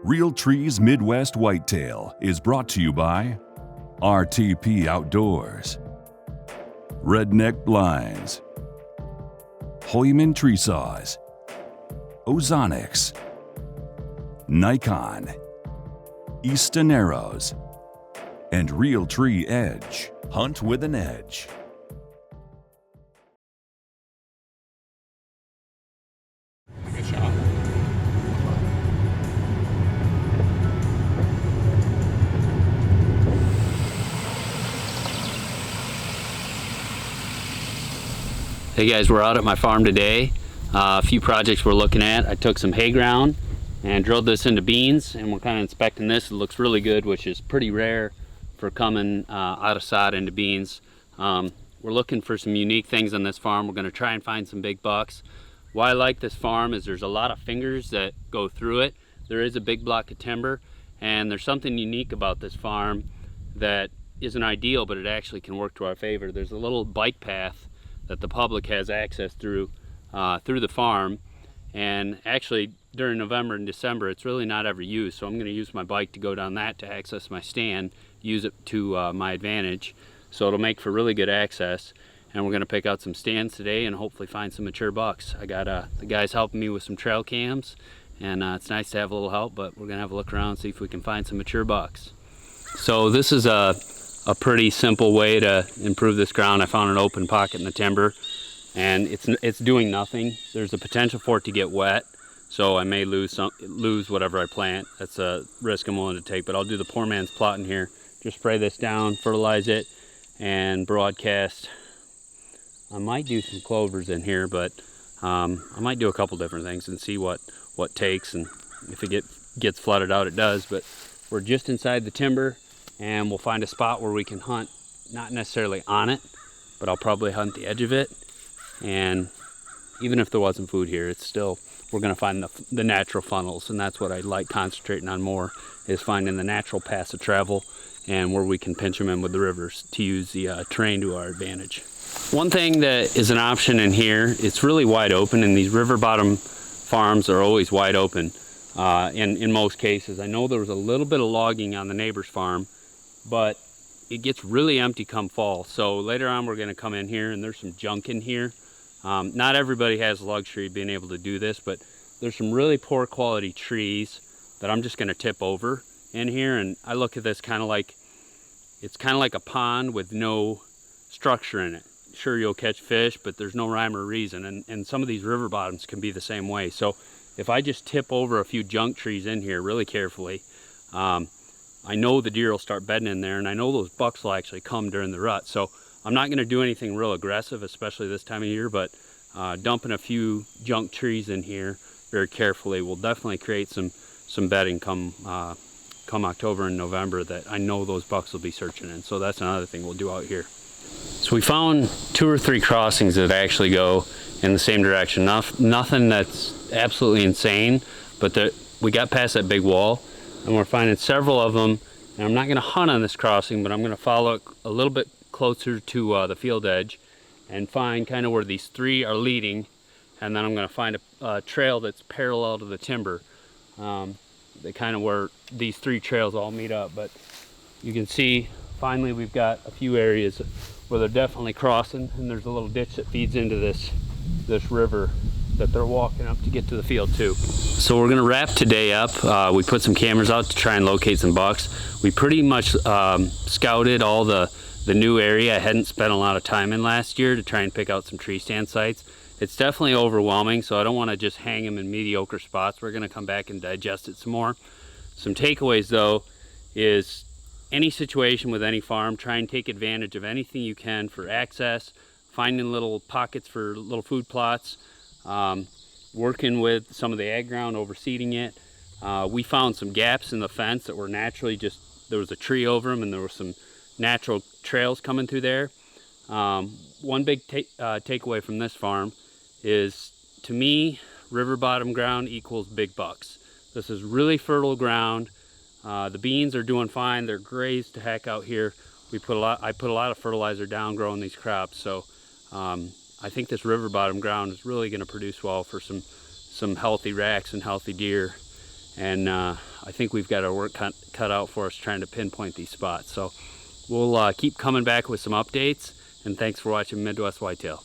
Real Trees Midwest Whitetail is brought to you by RTP Outdoors, Redneck Blinds, Hoyman Tree Saws, Ozonics, Nikon, Easton Arrows, and Real Tree Edge. Hunt with an edge. Good shot. Hey guys, we're out at my farm today. A few projects we're looking at. I took some hay ground and drilled this into beans, and we're kind of inspecting this. It looks really good, which is pretty rare for coming out of sod into beans. We're looking for some unique things on this farm. We're going to try and find some big bucks. Why I like this farm is there's a lot of fingers that go through it. There is a big block of timber, and there's something unique about this farm that isn't ideal, but it actually can work to our favor. There's a little bike path that the public has access through the farm, and actually during November and December it's really not ever used, so I'm going to use my bike to go down that to access my stand, use it to my advantage, so it'll make for really good access. And we're going to pick out some stands today and hopefully find some mature bucks. I got the guys helping me with some trail cams, and it's nice to have a little help, but we're going to have a look around and see if we can find some mature bucks. So this is a pretty simple way to improve this ground. I found an open pocket in the timber, and it's doing nothing. There's a potential for it to get wet, so I may lose whatever I plant. That's a risk I'm willing to take, but I'll do the poor man's plot in here. Just spray this down, fertilize it, and broadcast. I might do some clovers in here, but I might do a couple different things and see what takes, and if it gets flooded out, it does. But we're just inside the timber, and we'll find a spot where we can hunt, not necessarily on it, but I'll probably hunt the edge of it. And even if there wasn't food here, it's still, we're going to find the natural funnels, and that's what I like concentrating on more, is finding the natural paths of travel and where we can pinch them in with the rivers to use the terrain to our advantage. One thing that is an option in here, it's really wide open, and these river bottom farms are always wide open in most cases. I know there was a little bit of logging on the neighbor's farm, but it gets really empty come fall. So later on we're going to come in here, and there's some junk in here. Not everybody has the luxury of being able to do this, but there's some really poor quality trees that I'm just going to tip over in here. And I look at this kind of like, it's kind of like a pond with no structure in it. Sure, you'll catch fish, but there's no rhyme or reason, and some of these river bottoms can be the same way. So if I just tip over a few junk trees in here really carefully, I know the deer will start bedding in there, and I know those bucks will actually come during the rut. So I'm not going to do anything real aggressive, especially this time of year, but dumping a few junk trees in here very carefully will definitely create some bedding come October and November that I know those bucks will be searching in. So that's another thing we'll do out here. So we found 2 or 3 crossings that actually go in the same direction. Nothing that's absolutely insane, but we got past that big wall, and we're finding several of them. And I'm not going to hunt on this crossing, but I'm going to follow it a little bit closer to the field edge and find kind of where these 3 are leading, and then I'm going to find a trail that's parallel to the timber. They kind of where these 3 trails all meet up, but you can see finally we've got a few areas where they're definitely crossing, and there's a little ditch that feeds into this river that they're walking up to get to the field too. So we're gonna wrap today up. We put some cameras out to try and locate some bucks. We pretty much scouted all the new area I hadn't spent a lot of time in last year to try and pick out some tree stand sites. It's definitely overwhelming, so I don't want to just hang them in mediocre spots. We're gonna come back and digest it some more. Some takeaways though is, any situation with any farm, try and take advantage of anything you can for access, finding little pockets for little food plots, working with some of the ag ground, overseeding it. We found some gaps in the fence that were naturally just, there was a tree over them, and there were some natural trails coming through there. One big takeaway from this farm is, to me, river bottom ground equals big bucks. This is really fertile ground. The beans are doing fine. They're grazed to heck out here. I put a lot of fertilizer down growing these crops, so I think this river bottom ground is really going to produce well for some healthy racks and healthy deer. and I think we've got our work cut out for us trying to pinpoint these spots. So we'll keep coming back with some updates, and thanks for watching Midwest Whitetail.